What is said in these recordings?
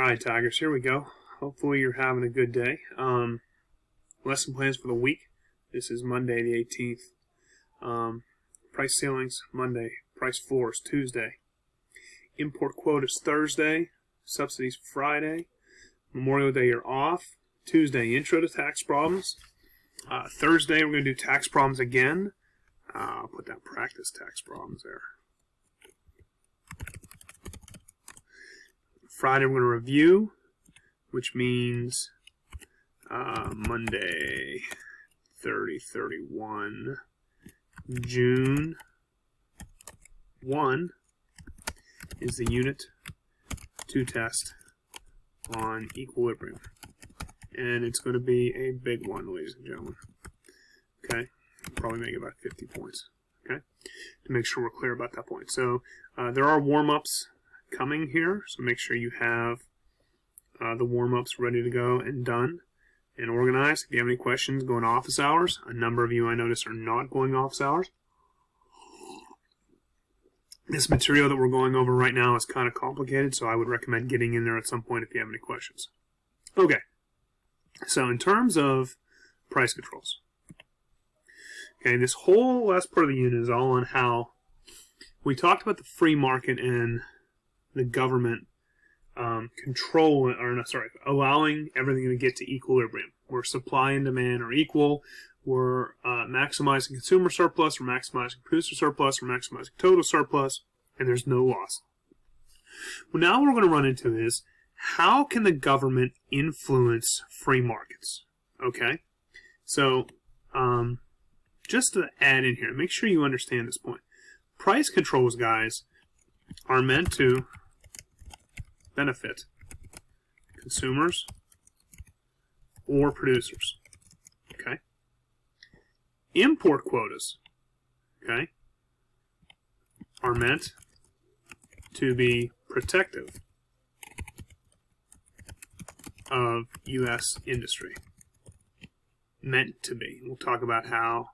Alright, Tigers, here we go. Hopefully you're having a good day. Lesson plans for the week. This is Monday the 18th. Price ceilings, Monday. Price floors, Tuesday. Import quotas, Thursday. Subsidies, Friday. Memorial Day, you're off. Tuesday, intro to tax problems. Thursday, we're going to do tax problems again. I'll put that practice tax problems there. Friday, we're going to review, which means Monday, 30/31, June 1 is the Unit 2 test on equilibrium. And it's going to be a big one, ladies and gentlemen. Okay? Probably make about 50 points. Okay? To make sure we're clear about that point. So, there are warm-ups coming here, so make sure you have the warm-ups ready to go and done and organized. If you have any questions, go in office hours. A number of you I notice are not going office hours. This material that we're going over right now is kind of complicated, so I would recommend getting in there at some point if you have any questions. Okay, so in terms of price controls, okay, this whole last part of the unit is all on how we talked about the free market and the government allowing everything to get to equilibrium, where supply and demand are equal. We're maximizing consumer surplus, we're maximizing producer surplus, we're maximizing total surplus, and there's no loss. Well, now what we're going to run into is, how can the government influence free markets? Okay? So, just to add in here, make sure you understand this point. Price controls, guys, are meant to benefit consumers or producers. Okay? Import quotas, okay, are meant to be protective of U.S. industry. Meant to be. We'll talk about how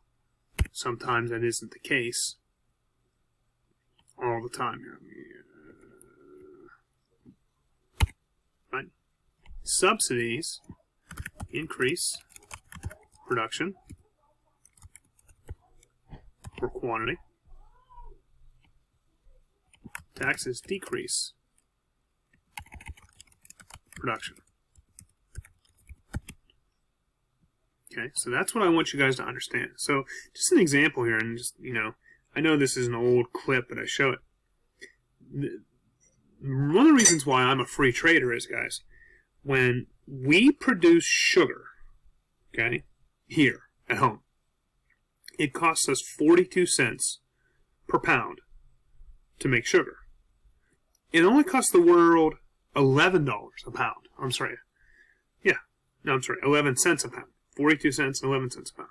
sometimes that isn't the case all the time here. Right? Subsidies increase production or quantity. Taxes decrease production. Okay, so that's what I want you guys to understand. So, just an example here, and just, I know this is an old clip, but I show it. One of the reasons why I'm a free trader is, guys, when we produce sugar, okay, here at home, it costs us 42 cents per pound to make sugar. It only costs the world $11 a pound. 11 cents a pound. 42 cents and 11 cents a pound.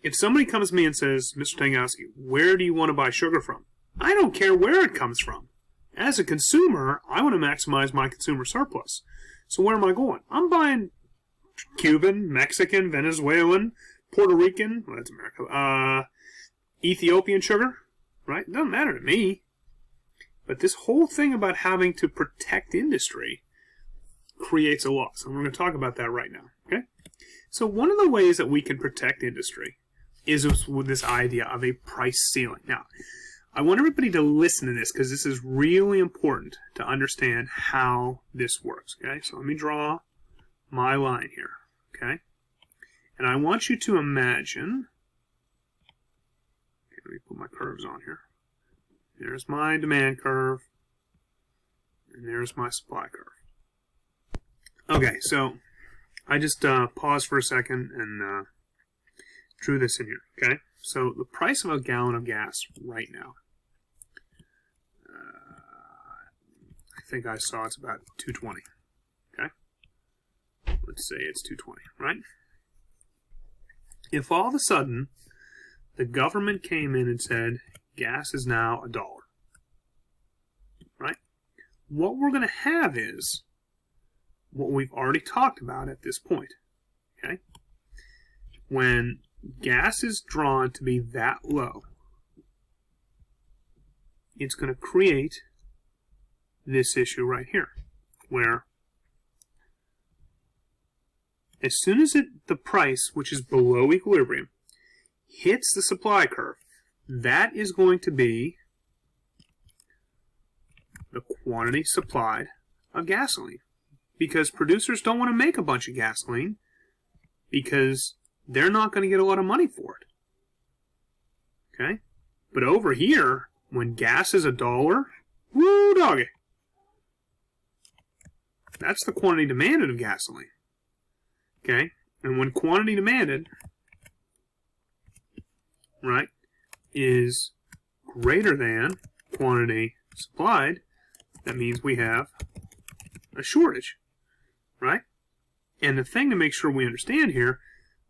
If somebody comes to me and says, Mr. Tengowski, where do you want to buy sugar from? I don't care where it comes from. As a consumer, I want to maximize my consumer surplus. So where am I going? I'm buying Cuban, Mexican, Venezuelan, Puerto Rican, well, that's America, Ethiopian sugar, right? It doesn't matter to me. But this whole thing about having to protect industry creates a loss. And we're going to talk about that right now, okay? So one of the ways that we can protect industry is with this idea of a price ceiling. Now, I want everybody to listen to this because this is really important to understand how this works, okay? So let me draw my line here, okay? And I want you to imagine, okay, let me put my curves on here. There's my demand curve, and there's my supply curve. Okay, so I just paused for a second and drew this in here, okay? So the price of a gallon of gas right now, I think I saw it's about $2.20, okay? Let's say it's $2.20, right? If all of a sudden the government came in and said gas is now $1, right? What we're going to have is what we've already talked about at this point, okay? When gas is drawn to be that low, it's going to create this issue right here, where as soon as the price, which is below equilibrium, hits the supply curve, that is going to be the quantity supplied of gasoline. Because producers don't want to make a bunch of gasoline because they're not going to get a lot of money for it. Okay? But over here, when gas is $1, woo doggy, that's the quantity demanded of gasoline. Okay? And when quantity demanded, right, is greater than quantity supplied, that means we have a shortage, right? And the thing to make sure we understand here,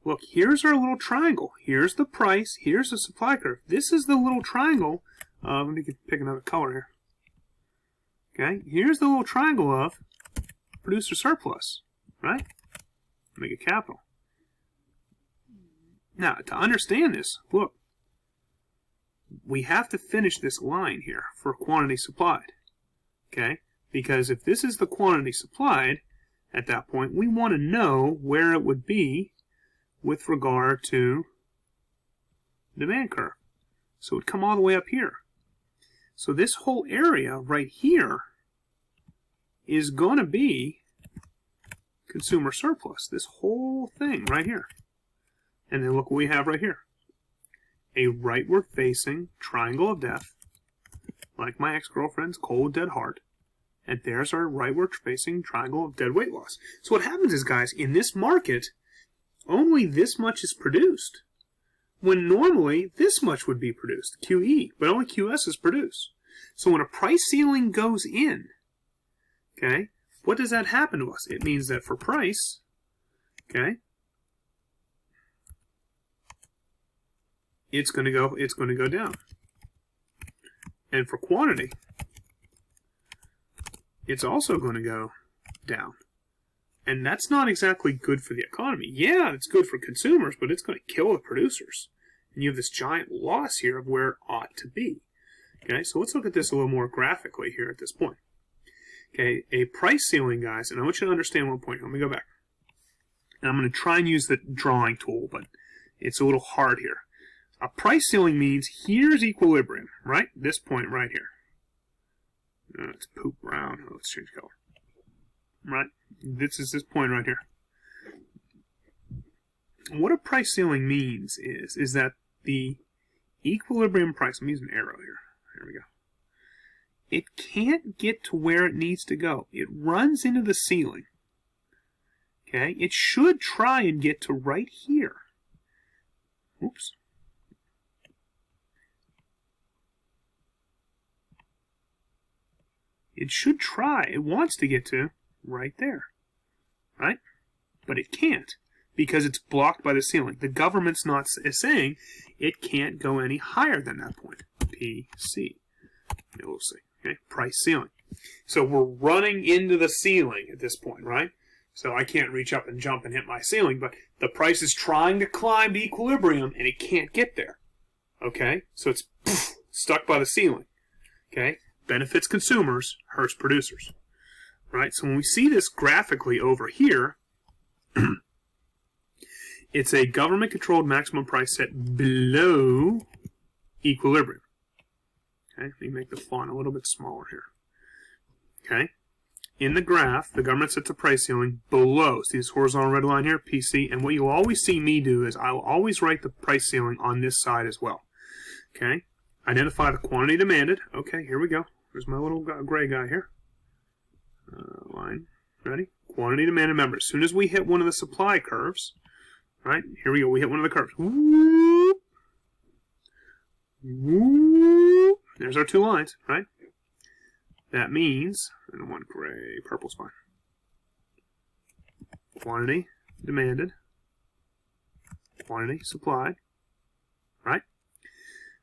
look, here's our little triangle. Here's the price. Here's the supply curve. This is the little triangle. Let me pick another color here. Okay, here's the little triangle of producer surplus, right? Make it capital. Now, to understand this, look, we have to finish this line here for quantity supplied. Okay, because if this is the quantity supplied, at that point, we want to know where it would be with regard to demand curve. So it would come all the way up here. So this whole area right here is going to be consumer surplus. This whole thing right here. And then look what we have right here. A rightward facing triangle of death, like my ex-girlfriend's cold dead heart. And there's our rightward facing triangle of dead weight loss. So what happens is, guys, in this market, only this much is produced, when normally this much would be produced, QE, but only QS is produced. So when a price ceiling goes in, okay, what does that happen to us? It means that for price, okay, it's going to go down. And for quantity, it's also going to go down. And that's not exactly good for the economy. Yeah, it's good for consumers, but it's going to kill the producers. And you have this giant loss here of where it ought to be. Okay, so let's look at this a little more graphically here at this point. Okay, a price ceiling, guys, and I want you to understand one point. Let me go back. And I'm going to try and use the drawing tool, but it's a little hard here. A price ceiling means here's equilibrium, right? This point right here. It's poop brown. Oh, let's change color. Right? This is this point right here. What a price ceiling means is that the equilibrium price, I'm using an arrow here. There we go. It can't get to where it needs to go. It runs into the ceiling. Okay? It should try and get to right here. Oops. It should try. It wants to get to right there. Right? But it can't because it's blocked by the ceiling. The government's not saying it can't go any higher than that point. PC. We'll see. Okay? Price ceiling. So we're running into the ceiling at this point, right? So I can't reach up and jump and hit my ceiling, but the price is trying to climb to equilibrium and it can't get there. Okay? So it's stuck by the ceiling. Okay? Benefits consumers, hurts producers. Right? So when we see this graphically over here, it's a government-controlled maximum price set below equilibrium. Okay? Let me make the font a little bit smaller here. Okay? In the graph, the government sets a price ceiling below. See this horizontal red line here, PC? And what you'll always see me do is I will always write the price ceiling on this side as well. Okay? Identify the quantity demanded. Okay, here we go. There's my little gray guy here. Line. Ready? Quantity demanded. Remember, as soon as we hit one of the supply curves, right? Here we go. We hit one of the curves. Whoop. Whoop. There's our two lines, right? That means, and one gray, purple's fine. Quantity demanded. Quantity supplied. Right?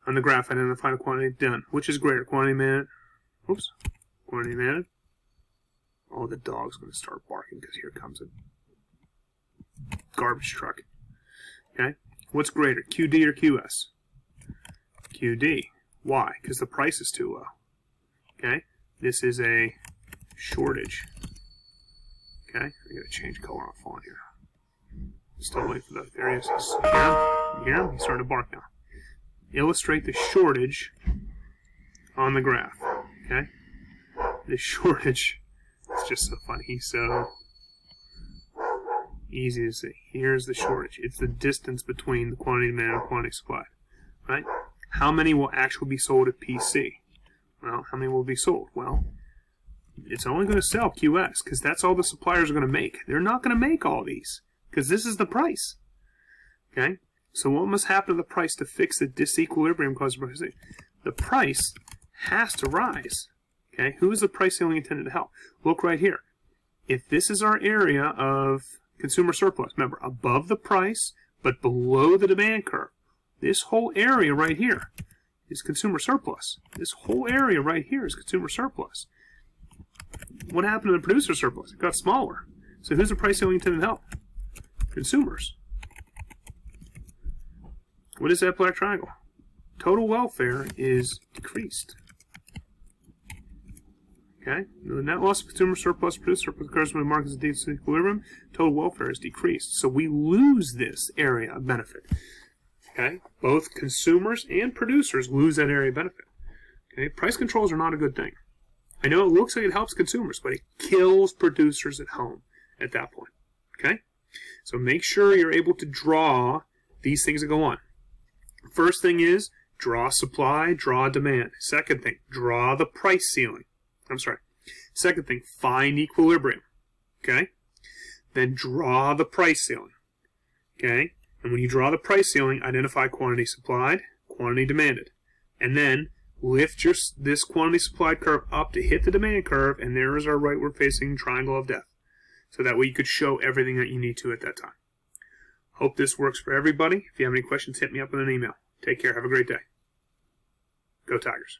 On the graph, identify the quantity done. Which is greater? Quantity demanded. Oops. Quantity demanded. Oh, the dog's going to start barking because here comes a garbage truck. Okay? What's greater, QD or QS? QD. Why? Because the price is too low. Okay? This is a shortage. Okay, I gotta change color on font here. Still wait for the, there he is. You hear him? He's starting to bark now. Illustrate the shortage on the graph. Okay? The shortage is just so funny. So easy to see. Here's the shortage. It's the distance between the quantity demanded and quantity supplied. Right? How many will actually be sold at PC? Well, how many will be sold? Well, it's only going to sell QS because that's all the suppliers are going to make. They're not going to make all these because this is the price. Okay? So what must happen to the price to fix the disequilibrium caused by price? The price has to rise. Okay? Who is the price ceiling intended to help? Look right here. If this is our area of consumer surplus, remember, above the price but below the demand curve, this whole area right here is consumer surplus. This whole area right here is consumer surplus. What happened to the producer surplus? It got smaller. So who's the price ceiling intended to help? Consumers. What is that black triangle? Total welfare is decreased. Okay? The net loss of consumer surplus, producer surplus occurs when the market is disequilibrium. Total welfare is decreased. So we lose this area of benefit. Okay? Both consumers and producers lose that area of benefit. Okay? Price controls are not a good thing. I know it looks like it helps consumers, but it kills producers at home at that point. Okay? So make sure you're able to draw these things that go on. First thing is draw supply, draw demand. Second thing, draw the price ceiling. Second thing, find equilibrium. Okay? Then draw the price ceiling. Okay? And when you draw the price ceiling, identify quantity supplied, quantity demanded. And then lift this quantity supplied curve up to hit the demand curve, and there is our rightward facing triangle of death. So that way you could show everything that you need to at that time. Hope this works for everybody. If you have any questions, hit me up in an email. Take care. Have a great day. Go Tigers.